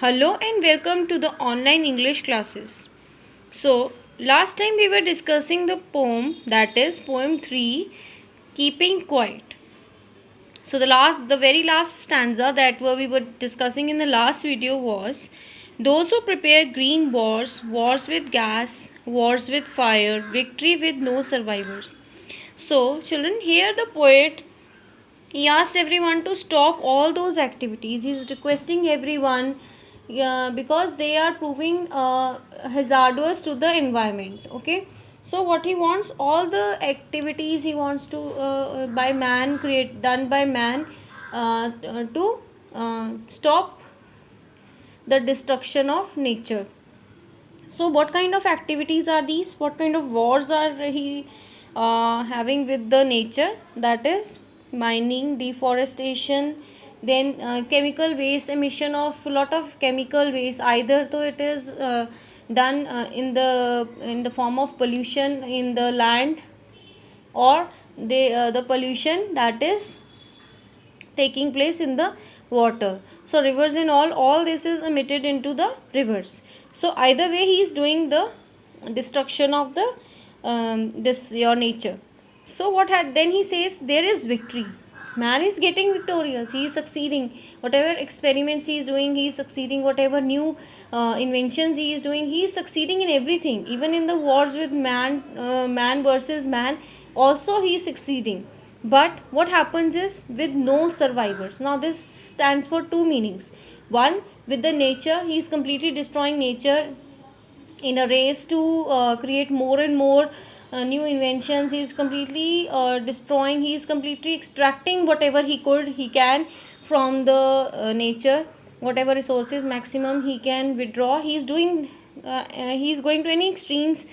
Hello and welcome to the online English classes. So, last time we were discussing the poem, that is poem 3, Keeping Quiet. So the very last stanza that we were discussing in the last video was, those who prepare green wars, wars with gas, wars with fire, victory with no survivors. So children, here the poet, he asks everyone to stop all those activities. He is requesting everyone, because they are proving hazardous to the environment. Okay, so what he wants, all the activities he wants to by man create done by man, to stop the destruction of nature. So what kind of activities are these? What kind of wars are he having with the nature? That is mining, deforestation, then chemical waste, emission of lot of chemical waste. Either though it is done in the form of pollution in the land, or the pollution that is taking place in the water. So rivers and all this is emitted into the rivers. So either way he is doing the destruction of the this your nature. So what had then he says, there is victory. Man is getting victorious, he is succeeding. Whatever experiments he is doing, he is succeeding. Whatever new inventions he is doing, he is succeeding in everything. Even in the wars with man versus man, also he is succeeding. But what happens is, with no survivors. Now this stands for two meanings. One, with the nature, he is completely destroying nature in a race to create more and more new inventions. He is completely destroying, he is completely extracting whatever he can from the nature. Whatever resources maximum he can withdraw, he is doing, he is going to any extremes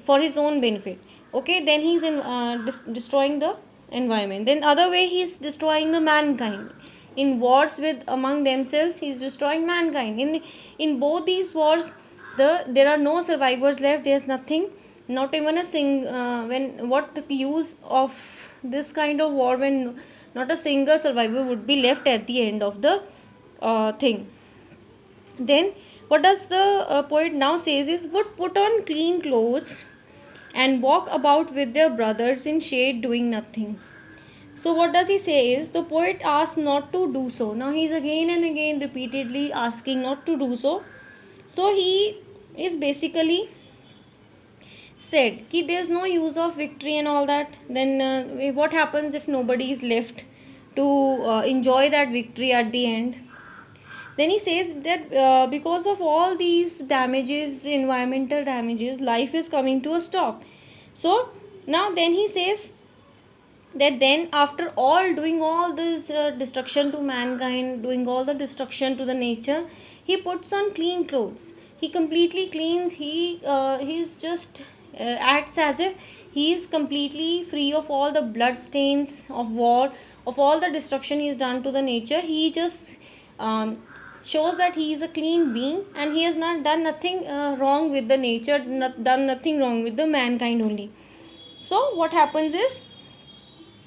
for his own benefit. Okay, then he is destroying the environment. Then other way, he is destroying the mankind. In wars with among themselves, he is destroying mankind. In both these wars, there are no survivors left. There's nothing, not even a when what use of this kind of war when not a single survivor would be left at the end of the thing. Then what does the poet now says is, would put on clean clothes and walk about with their brothers in shade doing nothing. So what does he say is, the poet asks not to do so. Now he is again and again repeatedly asking not to do so. So he is basically said कि there is no use of victory and all that. Then what happens if nobody is left to enjoy that victory at the end? Then he says that because of all these damages, environmental damages, life is coming to a stop. So now then he says that then after all doing all this destruction to mankind, doing all the destruction to the nature, he puts on clean clothes. He completely cleans. He's just acts as if he is completely free of all the blood stains of war, of all the destruction he has done to the nature. He just shows that he is a clean being, and he has not done nothing wrong with the nature, done nothing wrong with the mankind only. So what happens is,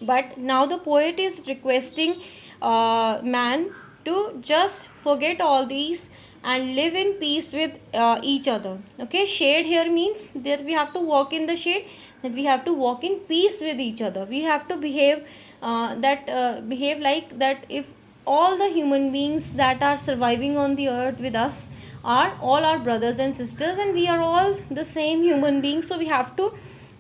but now the poet is requesting man to just forget all these and live in peace with each other. Okay, shade here means that we have to walk in the shade, that we have to walk in peace with each other. We have to behave behave like that. If all the human beings that are surviving on the earth with us are all our brothers and sisters, and we are all the same human beings, so we have to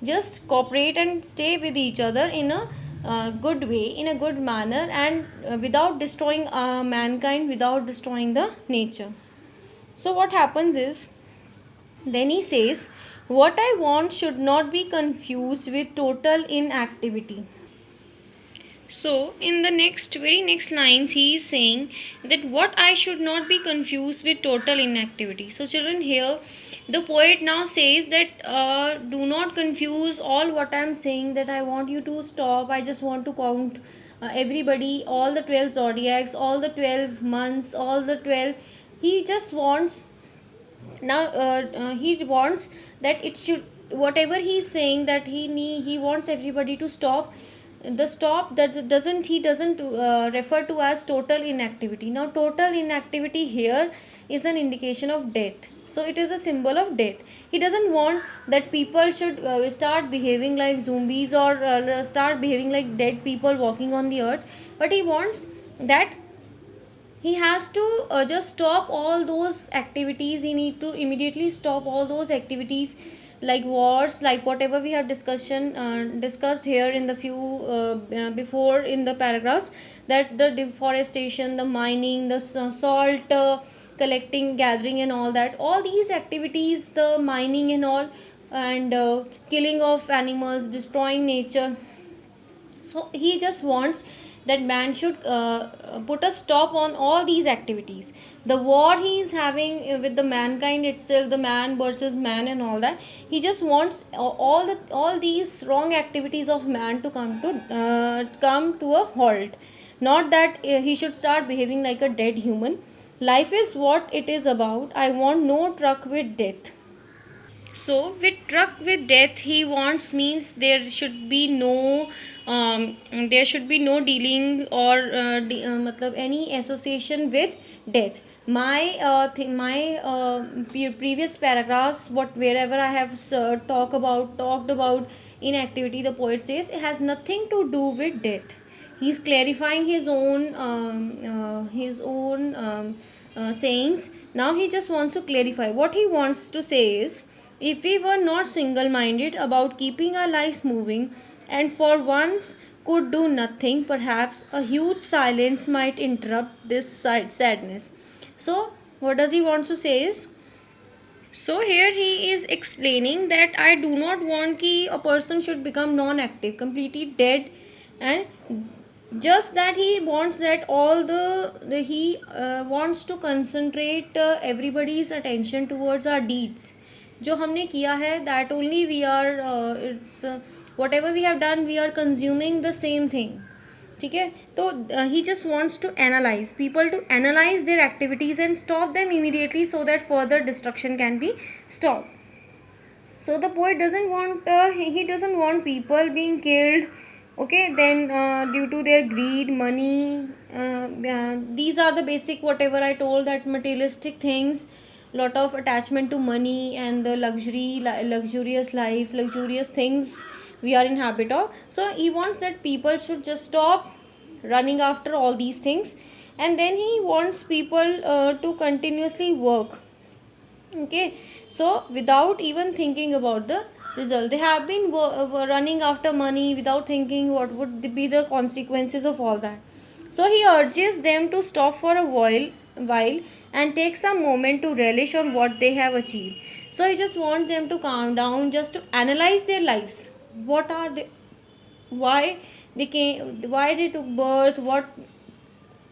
just cooperate and stay with each other in a good way, in a good manner, and without destroying mankind, without destroying the nature. So what happens is, then he says, what I want should not be confused with total inactivity. So in the very next lines, he is saying that what I should not be confused with total inactivity. So children, here the poet now says that do not confuse all what I am saying, that I want you to stop. I just want to count everybody, all the 12 zodiacs, all the 12 months, all the 12. He just wants, now he wants that it should, whatever he is saying, that he wants everybody to stop. the stop, that doesn't, he doesn't refer to as total inactivity. Now total inactivity here is an indication of death, so it is a symbol of death. He doesn't want that people should start behaving like zombies, or start behaving like dead people walking on the earth, but he wants that he has to just stop all those activities. He need to immediately stop all those activities, like wars, like whatever we have discussed here in the few before in the paragraphs, that the deforestation, the mining, the salt collecting, gathering and all that, all these activities, the mining and all, and killing of animals, destroying nature. So he just wants that man should put a stop on all these activities. The war he is having with the mankind itself, the man versus man and all that, he just wants all these wrong activities of man to come to a halt. Not that he should start behaving like a dead human. Life is what it is about. I want no truck with death. So with truck with death, he wants, means there should be no dealing or matlab any association with death. My previous paragraphs, what wherever I have talked about inactivity, the poet says it has nothing to do with death. He's clarifying his own sayings. Now he just wants to clarify. What he wants to say is, if we were not single minded about keeping our lives moving, and for once could do nothing, perhaps a huge silence might interrupt this sadness. So what does he want to say is, so here he is explaining that I do not want ki a person should become non-active, completely dead, and just that he wants that all he wants to concentrate everybody's attention towards our deeds. जो हमने किया है, that only we are it's whatever we have done, we are consuming the same thing. ठीक है, तो he just wants to analyze people, to analyze their activities and stop them immediately, so that further destruction can be stopped. So the poet doesn't want he doesn't want people being killed, okay, then due to their greed, money, these are the basic, whatever I told, that materialistic things, lot of attachment to money and the luxurious life, luxurious things we are in habit of. So he wants that people should just stop running after all these things, and then he wants people to continuously work, okay, so without even thinking about the result. They have been running after money without thinking what would be the consequences of all that. So he urges them to stop for a while and take some moment to relish on what they have achieved. So he just wants them to calm down, just to analyze their lives. What are they, why they came, why they took birth, what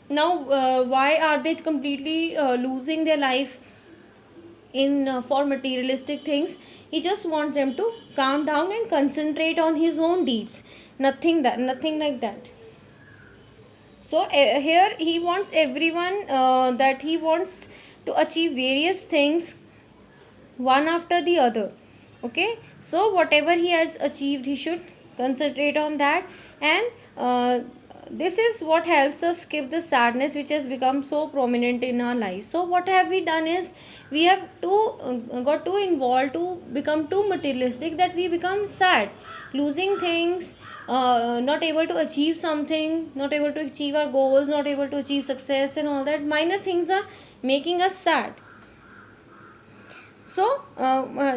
now, why are they completely losing their life in for materialistic things. He just wants them to calm down and concentrate on his own deeds, nothing like that. So here he wants everyone that he wants to achieve various things one after the other, okay, so whatever he has achieved, he should concentrate on that, and this is what helps us skip the sadness which has become so prominent in our lives. So what have we done is, we have got too involved, to become too materialistic, that we become sad, losing things, not able to achieve something, not able to achieve our goals, not able to achieve success and all that. Minor things are making us sad. So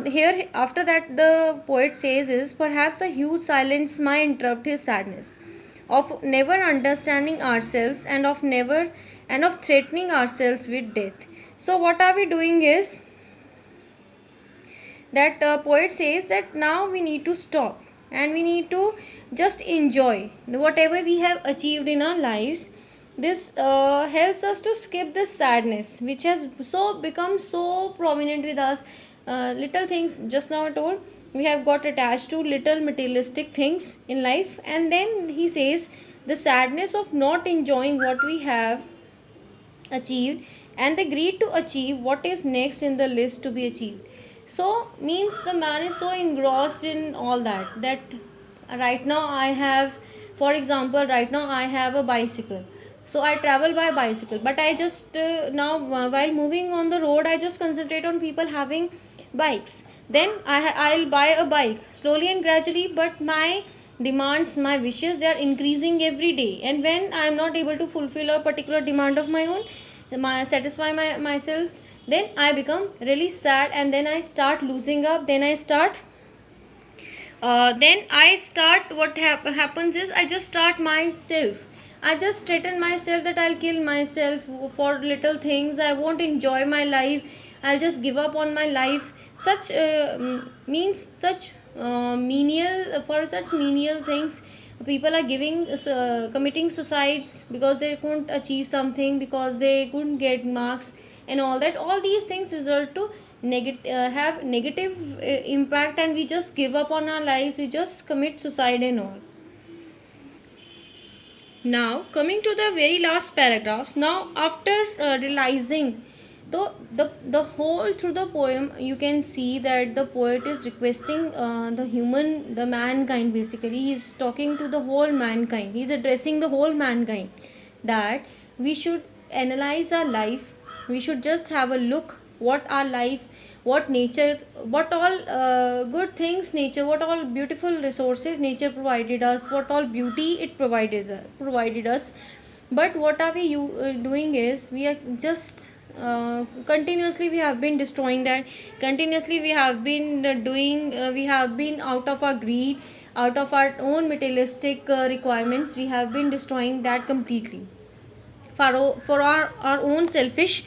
here after that the poet says is, perhaps a huge silence might interrupt his sadness of never understanding ourselves, and of threatening ourselves with death. So what are we doing is that poet says that now we need to stop, and we need to just enjoy whatever we have achieved in our lives. This helps us to skip this sadness which has become so prominent with us. Little things, just now I told, we have got attached to little materialistic things in life, and then he says the sadness of not enjoying what we have achieved, and the greed to achieve what is next in the list to be achieved. So means the man is so engrossed in all that right now I have For example, right now I have a bicycle, so I travel by bicycle, but I just now while moving on the road, I just concentrate on people having bikes. Then I'll buy a bike slowly and gradually, but my demands, my wishes, they are increasing every day, and when I am not able to fulfill a particular demand of my own, satisfy myself, then I become really sad, and then I start losing up, then I start, what happens is I just start myself. I just threaten myself that I'll kill myself for little things. I won't enjoy my life. I'll just give up on my life. Such means such menial, for such menial things, people are committing suicides because they couldn't achieve something, because they couldn't get marks and all that. All these things result to have negative impact, and we just give up on our lives, we just commit suicide and all. Now coming to the very last paragraphs. Now after realizing the whole through the poem, you can see that the poet is requesting the mankind. Basically, he is talking to the whole mankind, he is addressing the whole mankind, that we should analyze our life. We should just have a look what our life, what nature, what all good things nature, what all beautiful resources nature provided us, what all beauty it provided us. But what are we doing is, we are just continuously we have been destroying that. Continuously we have been we have been, out of our greed, out of our own materialistic requirements, we have been destroying that completely for our own selfish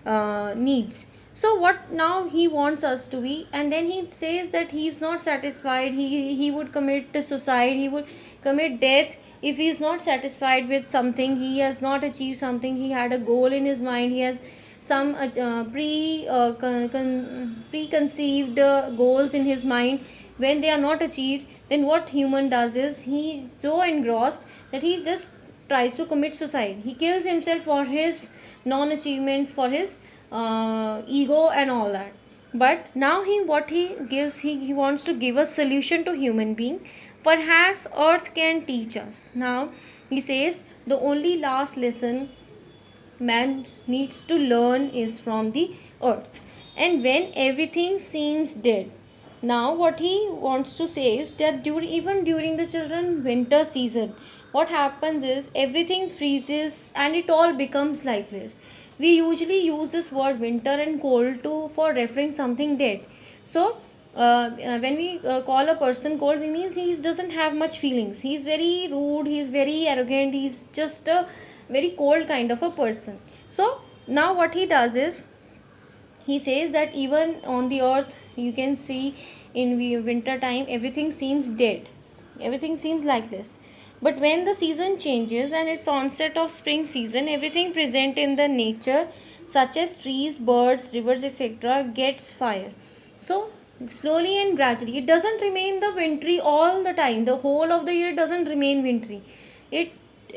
needs. So what now he wants us to be, and then he says that he is not satisfied, he would commit suicide, he would commit death if he is not satisfied with something, he has not achieved something, he had a goal in his mind, he has some preconceived goals in his mind. When they are not achieved, then what human does is, he is so engrossed that he just tries to commit suicide. He kills himself for his non achievements, for his ego and all that. But now he wants to give a solution to human being. Perhaps earth can teach us. Now he says the only last lesson man needs to learn is from the earth. And when everything seems dead, now what he wants to say is that even during the children winter season, what happens is everything freezes and it all becomes lifeless. We usually use this word winter and cold for referring something dead. So when we call a person cold, we means he doesn't have much feelings, he's very rude, he's very arrogant, he's just a very cold kind of a person. So now what he does is, he says that even on the earth, you can see in winter time everything seems dead, everything seems lifeless. But when the season changes and it's onset of spring season, everything present in the nature, such as trees, birds, rivers, etc., gets fire. So slowly and gradually, it doesn't remain the wintry all the time, the whole of the year doesn't remain wintry. It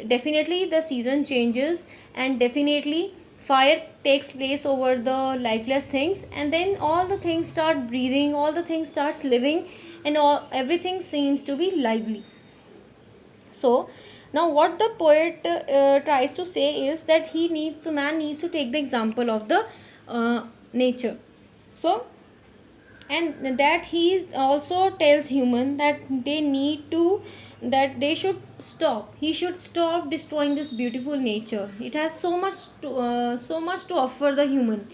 definitely, the season changes, and definitely fire takes place over the lifeless things, and then all the things start breathing, all the things starts living, and everything seems to be lively. So now what the poet tries to say is that man needs to take the example of the nature. So, and that he also tells human that they should stop, he should stop destroying this beautiful nature. It has so much to offer the human,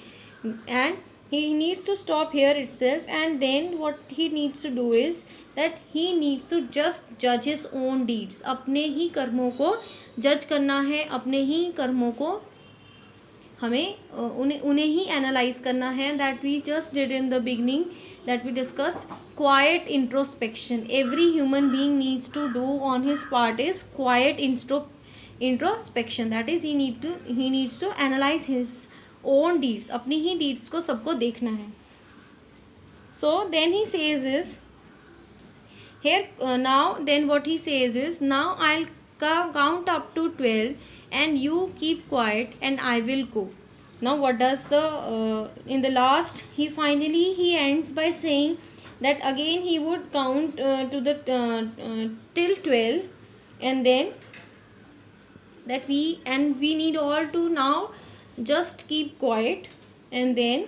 and he needs to stop here itself. And then what he needs to do is that he needs to just judge his own deeds. अपने ही कर्मों को जज करना है, अपने ही कर्मों को हमें उन्हें ही एनालाइज करना है. That we just did in the beginning, that we discuss quiet introspection. Every human being needs to do on his part is quiet introspection. That is, he needs to analyze his own deeds. अपनी ही deeds को सबको देखना है. So then he says is here now then what he says is, now I'll count up to 12 and you keep quiet and I will go. Now what does in the last, he ends by saying that again he would count till 12, and then that we need all to now just keep quiet and then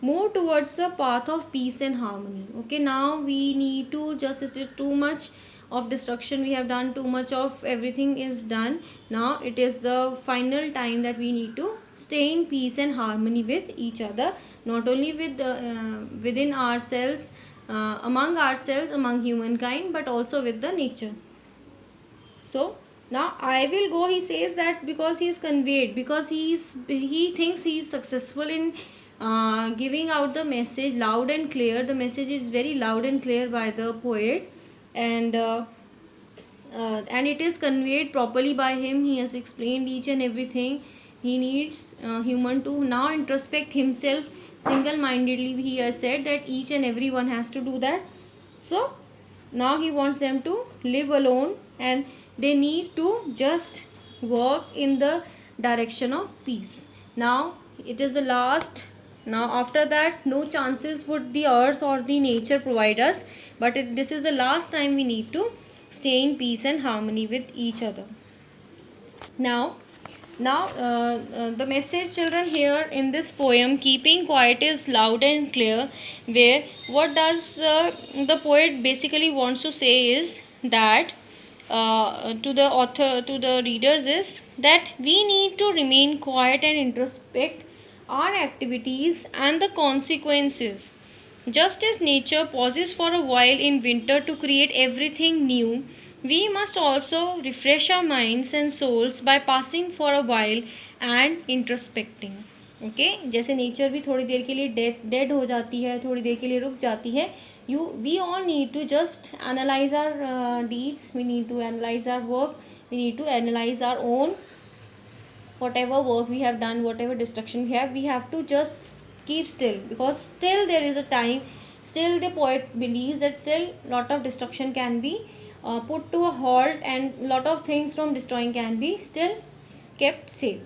move towards the path of peace and harmony. Okay, now we need to just, is it too much of destruction we have done, too much of everything is done. Now it is the final time that we need to stay in peace and harmony with each other, not only with the within ourselves, among ourselves, among humankind, but also with the nature. So now I will go, he says that because he is conveyed, because he thinks he is successful in giving out the message loud and clear. The message is very loud and clear by the poet, and it is conveyed properly by him. He has explained each and everything. He needs human to now introspect himself single-mindedly. He has said that each and everyone has to do that. So now he wants them to live alone and they need to just work in the direction of peace. Now it is the last. Now after that no chances would the earth or the nature provide us, but this is the last time we need to stay in peace and harmony with each other. Now the message, children, here in this poem keeping quiet is loud and clear, where what does the poet basically wants to say is that to the author, to the readers, is that we need to remain quiet and introspect our activities and the consequences. Just as nature pauses for a while in winter to create everything new, we must also refresh our minds and souls by passing for a while and introspecting. Okay जैसे nature भी थोड़ी देर के लिए dead हो जाती है, थोड़ी देर के लिए रुक जाती है. We all need to just analyze our deeds. We need to analyze our work. We need to analyze our own whatever work we have done, whatever destruction we have to just keep still, because still there is a time. Still the poet believes that still lot of destruction can be put to a halt, and lot of things from destroying can be still kept safe.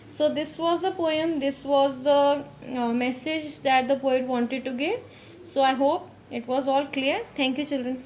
So this was the poem, this was the message that the poet wanted to give. So I hope it was all clear. Thank you, children.